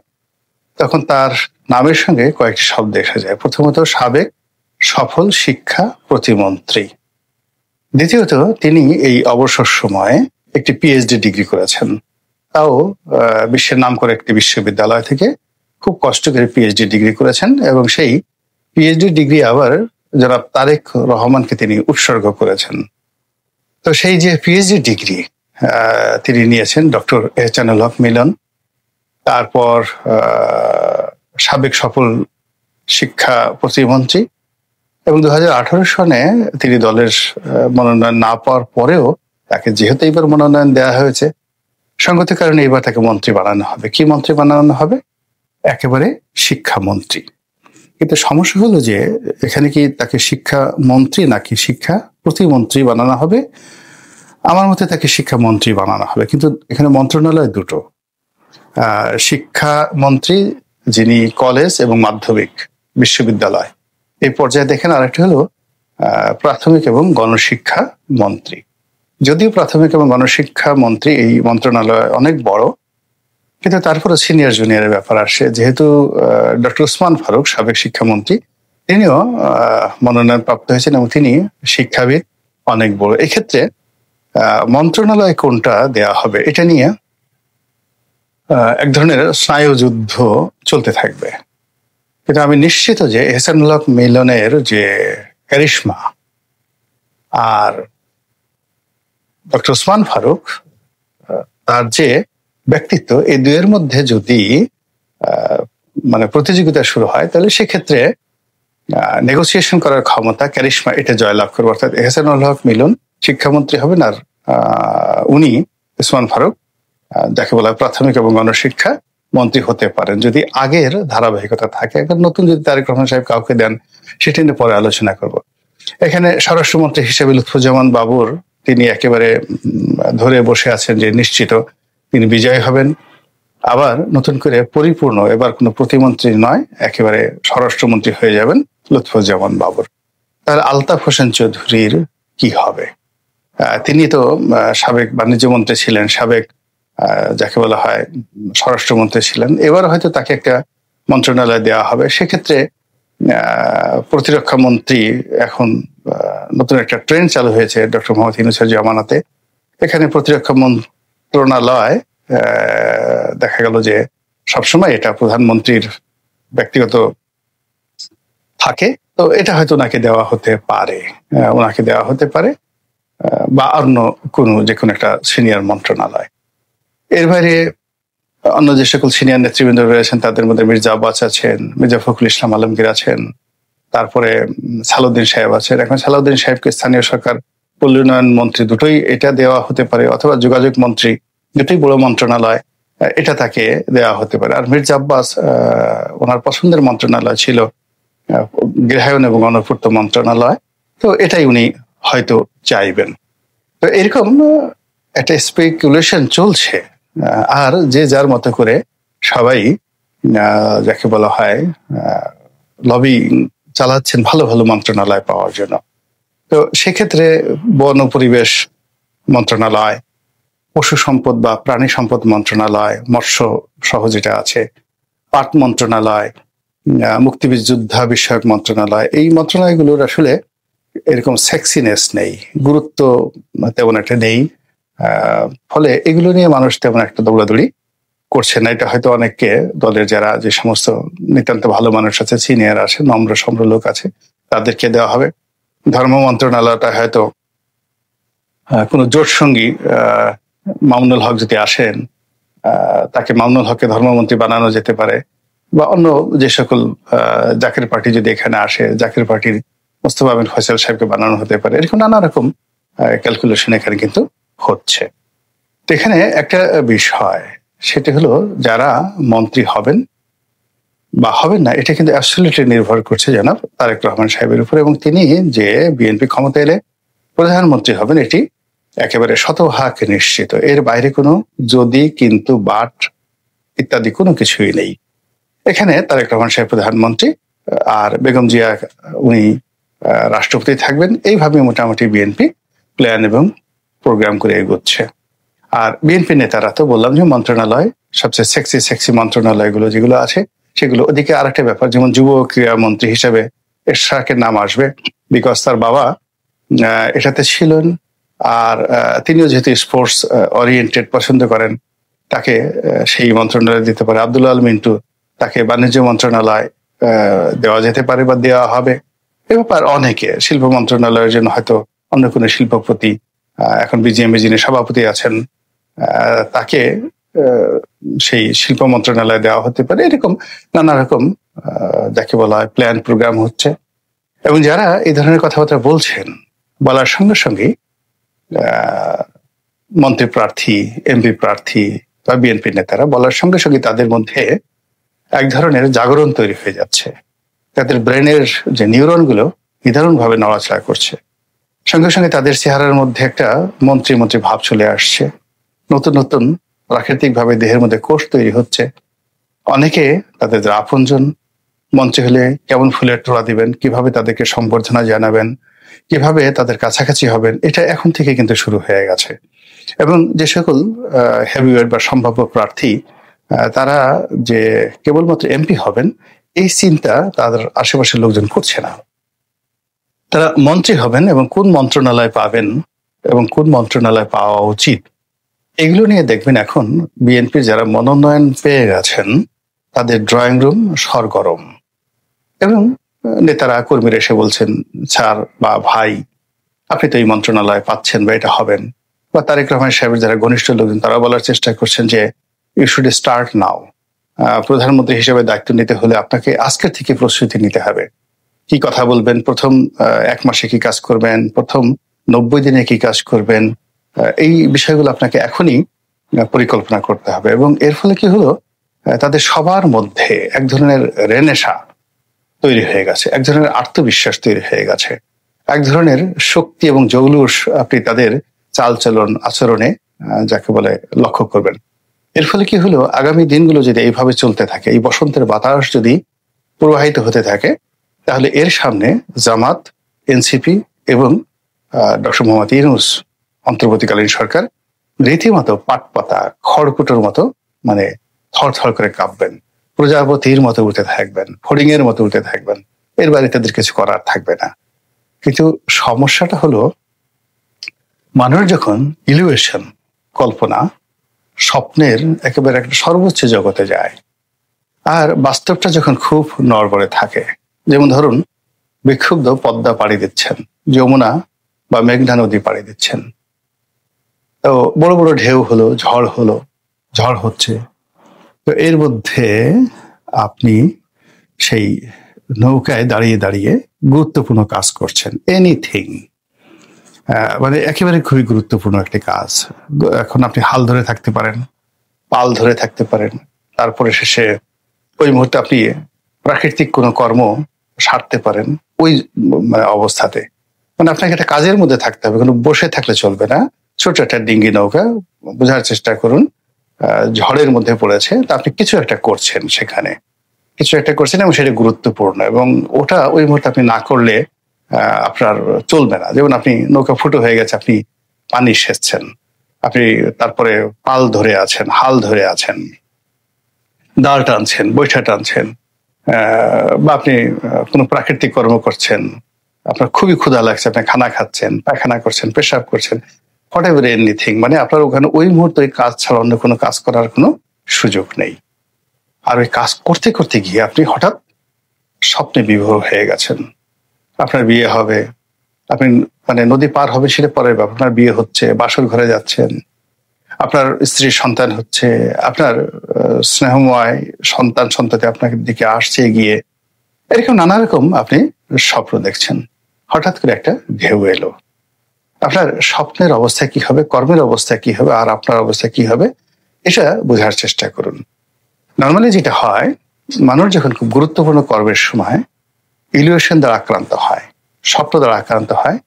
তখন তার নামের সঙ্গে কয়েকটি শব্দ এসে যায়। প্রথমত সাবেক সফল শিক্ষা প্রতিমন্ত্রী, দ্বিতীয়ত তিনি এই অবসর সময়ে একটি পিএইচডি ডিগ্রি করেছেন, তাও বিশ্বের নাম করে একটি বিশ্ববিদ্যালয় থেকে খুব কষ্ট করে পিএইচডি ডিগ্রি করেছেন, এবং সেই পিএইচডি ডিগ্রি আবার জনাব তারেক রহমানকে তিনি উৎসর্গ করেছেন। তো সেই যে পিএইচডি ডিগ্রি তিনি নিয়েছেন ডক্টর এহসানুল হক মিলন, তারপর সাবেক সফল শিক্ষা প্রতিমন্ত্রী, এবং 2018 সনে তিনি দলের মনোনয়ন না পাওয়ার পরেও তাকে যেহেতু এবার মনোনয়ন দেওয়া হয়েছে, সঙ্গতির কারণে এবার তাকে মন্ত্রী বানানো হবে। কি মন্ত্রী বানানো হবে? একেবারে শিক্ষামন্ত্রী। কিন্তু সমস্যা হলো যে এখানে কি তাকে শিক্ষা মন্ত্রী নাকি শিক্ষা প্রতিমন্ত্রী বানানো হবে? আমার মতে তাকে শিক্ষামন্ত্রী বানানো হবে, কিন্তু এখানে মন্ত্রণালয় দুটো। শিক্ষামন্ত্রী যিনি কলেজ এবং মাধ্যমিক বিশ্ববিদ্যালয় এই পর্যায়ে দেখেন, আরেকটা হলো প্রাথমিক এবং গণশিক্ষা মন্ত্রী। যদিও প্রাথমিক এবং গণশিক্ষা মন্ত্রী এই মন্ত্রণালয় অনেক বড়, কিন্তু তারপরে সিনিয়র জুনিয়রের ব্যাপার আসে। যেহেতু ডক্টর ওসমান ফারুক সাবেক শিক্ষামন্ত্রী, তিনিও মনোনয়ন প্রাপ্ত হয়েছেন এবং তিনি শিক্ষাবিদ অনেক বড়। এক্ষেত্রে মন্ত্রণালয় কোনটা দেয়া হবে এটা নিয়ে এক ধরনের স্নায়ুযুদ্ধ চলতে থাকবে। কিন্তু আমি নিশ্চিত যে এহসানুল হক মিলনের যে ক্যারিশমা আর ডক্টর ওসমান ফারুক তার যে ব্যক্তিত্ব, এই দুয়ের মধ্যে যদি মানে প্রতিযোগিতা শুরু হয়, তাহলে সেক্ষেত্রে নেগোসিয়েশন করার ক্ষমতা, ক্যারিশমা, এটা জয়লাভ করবে। অর্থাৎ এহসানুল হক মিলন শিক্ষামন্ত্রী হবেন, আর উনি ওসমান ফারুক যাকে বলা হয় প্রাথমিক এবং গণশিক্ষা মন্ত্রী হতে পারেন যদি আগের ধারাবাহিকতা থাকে। এখন নতুন যদি তারেক রহমান সাহেব কাউকে দেন সেটা নিয়ে পরে আলোচনা করব। এখানে স্বরাষ্ট্রমন্ত্রী হিসেবে লুৎফুজ্জামান বাবর তিনি একেবারে ধরে বসে আছেন যে নিশ্চিত তিনি বিজয় হবেন। আবার নতুন করে পরিপূর্ণ এবার কোনো প্রতিমন্ত্রী নয়, একেবারে স্বরাষ্ট্রমন্ত্রী হয়ে যাবেন লুৎফুজ্জামান বাবর। তাহলে আলতাফ হোসেন চৌধুরীর কি হবে? তিনি তো সাবেক বাণিজ্য মন্ত্রী ছিলেন, সাবেক যাকে বলা হয় স্বরাষ্ট্রমন্ত্রী ছিলেন। এবার হয়তো তাকে একটা মন্ত্রণালয় দেওয়া হবে। সেক্ষেত্রে প্রতিরক্ষা মন্ত্রী এখন নতুন একটা ট্রেন্ড চালু হয়েছে ডক্টর মোহাম্মদ ইউনূসের জামানাতে। এখানে প্রতিরক্ষা মন্ত্রণালয় দেখা গেল যে সবসময় এটা প্রধানমন্ত্রীর ব্যক্তিগত থাকে, তো এটা হয়তো ওনাকে দেওয়া হতে পারে, বা অন্য কোনো যে কোনো একটা সিনিয়র মন্ত্রণালয়। এর বাইরে অন্য যে সকল সিনিয়র নেতৃবৃন্দ রয়েছেন তাদের মধ্যে মির্জা আব্বাস আছেন, মির্জা ফখরুল ইসলাম আলমগীর আছেন, তারপরে সালাউদ্দিন সাহেব আছেন। এখন সালাউদ্দিন সাহেবকে স্থানীয় সরকার পল্লী উন্নয়ন মন্ত্রী দুটোই এটা দেওয়া হতে পারে, অথবা যোগাযোগ মন্ত্রী, দুটোই বড় মন্ত্রণালয়, এটা তাকে দেওয়া হতে পারে। আর মির্জা আব্বাস ওনার পছন্দের মন্ত্রণালয় ছিল গৃহায়ন এবং গণপূর্ত মন্ত্রণালয়, তো এটাই উনি হয়তো চাইবেন। তো এরকম একটা স্পেকুলেশন চলছে, আর যে যার মতো করে সবাই যাকে বলা হয় লবি চালাচ্ছেন ভালো ভালো মন্ত্রণালয় পাওয়ার জন্য। তো সেক্ষেত্রে বন ও পরিবেশ মন্ত্রণালয়, পশু সম্পদ বা প্রাণী সম্পদ মন্ত্রণালয়, মৎস্য সহ যেটা আছে, পাট মন্ত্রণালয়, মুক্তিযুদ্ধা বিষয়ক মন্ত্রণালয়, এই মন্ত্রণালয়গুলোর আসলে এরকম সেক্সিনেস নেই, গুরুত্ব তেমন একটা নেই। ফলে এগুলো নিয়ে মানুষ তেমন একটা দৌড়াদৌড়ি করছে না। এটা হয়তো অনেককে দলের যারা যে সমস্ত নিতান্ত ভালো মানুষ আছে, সিনিয়র আছে, নম্র সম্র লোক আছে, তাদেরকে দেওয়া হবে। ধর্ম মন্ত্রণালয়টা হয়তো কোনো জোট সঙ্গী মামুনুল হক যদি আসেন, তাকে মামুনুল হককে ধর্মমন্ত্রী বানানো যেতে পারে, বা অন্য যে সকল জাকের পার্টি যদি এখানে আসে, জাকের পার্টির মোস্তফা বিন ফয়সাল সাহেবকে বানানো হতে পারে। এরকম নানা রকম ক্যালকুলেশন এখানে কিন্তু হচ্ছে। তো এখানে একটা বিষয়, সেটা হলো যারা মন্ত্রী হবেন বা হবেন না, এটা কিন্তু অ্যাবসলিউটলি নির্ভর করছে জনাব তারেক রহমান সাহেবের উপর, এবং তিনি যে বিএনপি ক্ষমতা এলে প্রধানমন্ত্রী হবেন এটি একেবারে শতভাগ নিশ্চিত। এর বাইরে কোনো যদি, কিন্তু, বাট ইত্যাদি কোনো কিছুই নেই। এখানে তারেক রহমান সাহেব প্রধানমন্ত্রী আর বেগম জিয়া উনি রাষ্ট্রপতি থাকবেন, এইভাবে মোটামুটি বিএনপি প্ল্যান এবং প্রোগ্রাম করে এগোচ্ছে। আর বিএনপি নেতারা তো বললাম যে মন্ত্রণালয়, সবচেয়ে সেক্সি মন্ত্রণালয়গুলো যেগুলো আছে সেগুলো। ওদিকে আর একটা ব্যাপার, যেমন যুব ক্রীড়া মন্ত্রী হিসেবে এরশাকের নাম আসবে, বিকজ তার বাবা এটাতে ছিলেন, আর তিনিও যেহেতু স্পোর্টস ওরিয়েন্টেড পছন্দ করেন, তাকে সেই মন্ত্রণালয় দিতে পারে। আব্দুল আল মিন্টু, তাকে বাণিজ্য মন্ত্রণালয় দেওয়া যেতে পারে বা দেওয়া হবে। এ ব্যাপার অনেকে, শিল্প মন্ত্রণালয়ের জন্য হয়তো অন্য কোনো শিল্পপতি, এখন বিজিএমবি যিনি সভাপতি আছেন, তাকে সেই শিল্প মন্ত্রণালয় দেওয়া হতে পারে। এরকম নানা রকম যাকে বলা হয় প্ল্যান প্রোগ্রাম হচ্ছে। এবং যারা এই ধরনের কথাবার্তা বলছেন, বলার সঙ্গে সঙ্গে মন্ত্রী প্রার্থী, এমপি প্রার্থী বা বিএনপি নেতারা বলার সঙ্গে সঙ্গে তাদের মধ্যে এক ধরনের জাগরণ তৈরি হয়ে যাচ্ছে। তাদের ব্রেনের যে নিউরনগুলো নিদারুণ ভাবে নড়াচড়া করছে। সঙ্গে সঙ্গে তাদের চেহারার মধ্যে একটা মন্ত্রী ভাব চলে আসছে। নতুন নতুন প্রাকৃতিক ভাবে দেহের মধ্যে কোষ তৈরি হচ্ছে। অনেকে তাদের যারা আপনজন, মঞ্চে হলে কেমন ফুলের তোড়া দিবেন, কিভাবে তাদেরকে সম্বর্ধনা জানাবেন, কিভাবে তাদের কাছাকাছি হবেন, এটা এখন থেকে কিন্তু শুরু হয়ে গেছে। এবং যে সকল হেভিওয়েট বা সম্ভাব্য প্রার্থী, তারা যে কেবলমাত্র এমপি হবেন এই চিন্তা তাদের আশেপাশের লোকজন করছে না। তারা মন্ত্রী হবেন এবং কোন মন্ত্রণালয় পাবেন এবং কোন মন্ত্রণালয় পাওয়া উচিত, এগুলো নিয়ে দেখবেন এখন বিএনপির যারা মনোনয়ন পেয়ে গেছেন তাদের ড্রয়িং রুম সরগরম। এবং নেতারা কর্মীরা এসে বলছেন, স্যার বা ভাই, আপনি তো এই মন্ত্রণালয় পাচ্ছেন বা এটা হবেন। বা তারেক রহমান সাহেবের যারা ঘনিষ্ঠ লোকজন তারা বলার চেষ্টা করছেন যে ইউ শুড স্টার্ট নাও। প্রধানমন্ত্রী হিসেবে দায়িত্ব নিতে হলে আপনাকে আজকের থেকে প্রস্তুতি নিতে হবে। কি কথা বলবেন, প্রথম 1 মাসে কি কাজ করবেন, প্রথম 90 দিনে কি কাজ করবেন, এই বিষয়গুলো আপনাকে এখনই পরিকল্পনা করতে হবে। এবং এর ফলে কি হলো, তাদের সবার মধ্যে এক ধরনের রেনেশা তৈরি হয়ে গেছে, এক ধরনের আত্মবিশ্বাস তৈরি হয়ে গেছে, এক ধরনের শক্তি এবং জৌলুস আপনি তাদের চালচলন আচরণে যাকে বলে লক্ষ্য করবেন। এর ফলে কি হলো, আগামী দিনগুলো যদি এইভাবে চলতে থাকে, এই বসন্তের বাতাস যদি প্রবাহিত হতে থাকে, তাহলে এর সামনে জামাত, এনসিপি এবং ডক্টর মোহাম্মদ ইউনূস অন্তর্বর্তীকালীন সরকার রীতিমতো পাটপাতা খড়কুটোর মতো মানে থরথর করে কাঁপবেন, প্রজাপতির মতো উঠে থাকবেন, ফড়িং এর মতো উঠে থাকবেন, এর বাইরে তাদের কিছু করার থাকবে না। কিন্তু সমস্যাটা হলো, মানুষ যখন ইলিউশন, কল্পনা, স্বপ্নের একেবারে একটা সর্বোচ্চ জগতে যায়, আর বাস্তবটা যখন খুব নড়বড়ে থাকে, যেমন ধরুন বিক্ষুব্ধ পদ্মা পাড়ি দিচ্ছেন, যমুনা বা মেঘনা নদী পাড়ি দিচ্ছেন, তো বড় বড় ঢেউ হলো, ঝড় হচ্ছে, তো এর মধ্যে আপনি সেই নৌকায় দাঁড়িয়ে দাঁড়িয়ে গুরুত্বপূর্ণ কাজ করছেন, এনিথিং, মানে একেবারে খুবই গুরুত্বপূর্ণ একটি কাজ। এখন আপনি হাল ধরে থাকতে পারেন, পাল ধরে থাকতে পারেন, তারপরে শেষে ওই মুহূর্তে আপনি প্রাকৃতিক কোনো কর্ম সারতে পারেন ওই মানে অবস্থাতে। মানে আপনাকে একটা কাজের মধ্যে থাকতে হবে, কোনো বসে থাকলে চলবে না। ছোট একটা ডিঙ্গি নৌকা, বোঝার চেষ্টা করুন, ঝড়ের মধ্যে পড়েছে, তা আপনি কিছু একটা করছেন, সেখানে কিছু একটা করছেন এবং সেটা গুরুত্বপূর্ণ, এবং ওটা ওই মুহূর্তে আপনি না করলে আপনার চলবে না। যেমন আপনি নৌকা ফুটো হয়ে গেছে, আপনি পানি সেচছেন, আপনি তারপরে পাল ধরে আছেন, হাল ধরে আছেন, দাঁড় টানছেন, বৈঠা টানছেন, বা আপনি কোনো প্রাকৃতিক কর্ম করছেন, আপনার খুবই ক্ষুধা লাগছে, আপনি খানা খাচ্ছেন, পায়খানা করছেন, পেশাব করছেন, হোয়াট এভার এনিথিং, মানে আপনার ওখানে ওই মুহূর্তে ওই কাজ ছাড়া অন্য কোনো কাজ করার কোনো সুযোগ নেই। আর ওই কাজ করতে করতে গিয়ে আপনি হঠাৎ স্বপ্নে বিভোর হয়ে গেছেন, আপনার বিয়ে হবে, আপনি মানে নদী পার হবে সেটা পরের ব্যাপার, আপনার বিয়ে হচ্ছে, বাসর ঘরে যাচ্ছেন, আপনার স্ত্রীর সন্তান হচ্ছে, আপনার স্নেহময় সন্তান সন্ততি আপনার দিকে আসছে গিয়ে, এরকম নানা রকম আপনি স্বপ্ন দেখছেন। হঠাৎ করে একটা ঢেউ এলো, আপনার স্বপ্নের অবস্থা কি হবে, কর্মের অবস্থা কি হবে, আর আপনার অবস্থা কি হবে, এটা বোঝার চেষ্টা করুন। নর্মালি যেটা হয়, মানুষ যখন খুব গুরুত্বপূর্ণ কর্মের সময় ইলিউশন দ্বারা আক্রান্ত হয়, স্বপ্ন দ্বারা আক্রান্ত হয়,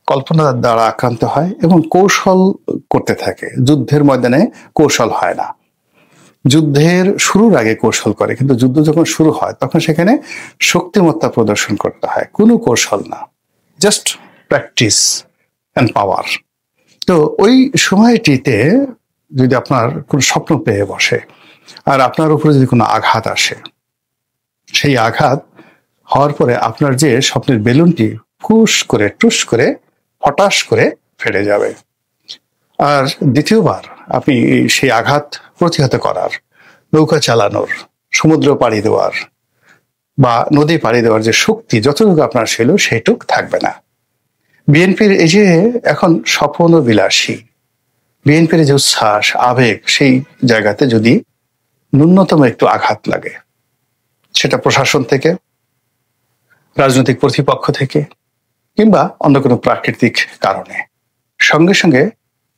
কল্পনা দ্বারা আক্রান্ত হয় এবং কৌশল করতে থাকে। যুদ্ধের ময়দানে কৌশল হয় না, যুদ্ধের শুরুর আগে কৌশল করে, কিন্তু যুদ্ধ যখন শুরু হয় তখন সেখানে শক্তিমত্তা প্রদর্শন করতে হয়, কোনো কৌশল না, জাস্ট প্র্যাকটিস অ্যান্ড পাওয়ার। তো ওই সময়টিতে যদি আপনার কোনো স্বপ্ন পেয়ে বসে আর আপনার উপরে যদি কোনো আঘাত আসে, সেই আঘাত হওয়ার পরে আপনার যে স্বপ্নের বেলুনটি ফুস করে টুস করে হঠাৎ করে ফেটে যাবে। আর দ্বিতীয়বার আপনি সেই আঘাত প্রতিহত করার, নৌকা চালানোর, সমুদ্র পাড়ি দেওয়ার বা নদী পাড়ি দেওয়ার যে শক্তি যতটুকু আপনার ছিল সেইটুক থাকবে না। বিএনপির এই যে এখন স্বপ্ন বিলাসী, বিএনপির যে উচ্ছ্বাস আবেগ, সেই জায়গাতে যদি ন্যূনতম একটু আঘাত লাগে, সেটা প্রশাসন থেকে, রাজনৈতিক প্রতিপক্ষ থেকে কিংবা অন্য কোনো প্রাকৃতিক কারণে, সঙ্গে সঙ্গে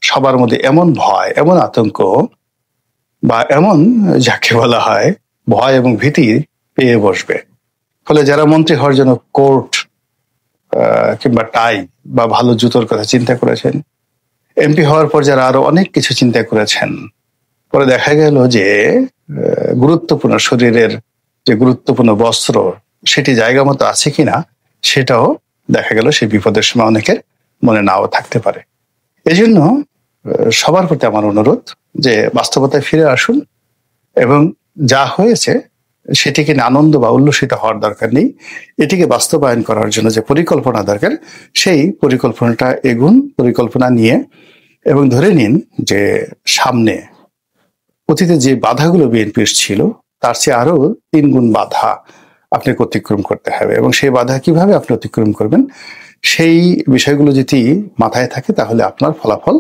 সবার মধ্যে এমন ভয়, এমন আতঙ্ক বা এমন যাকে বলা হয় ভয় এবং ভীতি পেয়ে বসবে। ফলে যারা মন্ত্রী হওয়ার জন্য কোট কিংবা টাই বা ভালো জুতোর কথা চিন্তা করেছেন, এমপি হওয়ার পর যারা আরো অনেক কিছু চিন্তা করেছেন, পরে দেখা গেল যে গুরুত্বপূর্ণ শরীরের যে গুরুত্বপূর্ণ বস্ত্র সেটি জায়গা মতো আছে কিনা সেটাও দেখা গেল সেই বিপদের সময় অনেকের মনে নাও থাকতে পারে। এই জন্য সবার প্রতি আমার অনুরোধ যে বাস্তবতায় ফিরে আসুন এবং যা হয়েছে সেটিকে আনন্দ বা উল্লসিত হওয়ার দরকার নেই। এটিকে বাস্তবায়ন করার জন্য যে পরিকল্পনা দরকার, সেই পরিকল্পনাটা এগুন, পরিকল্পনা নিয়ে, এবং ধরে নিন যে সামনে অতীতে যে বাধাগুলো বিএনপির ছিল তার চেয়ে আরো 3 গুণ বাধা আপনাকে অতিক্রম করতে হবে, এবং সেই বাধা কিভাবে আপনি অতিক্রম করবেন সেই বিষয়গুলো যদি মাথায় থাকে তাহলে আপনার ফলাফল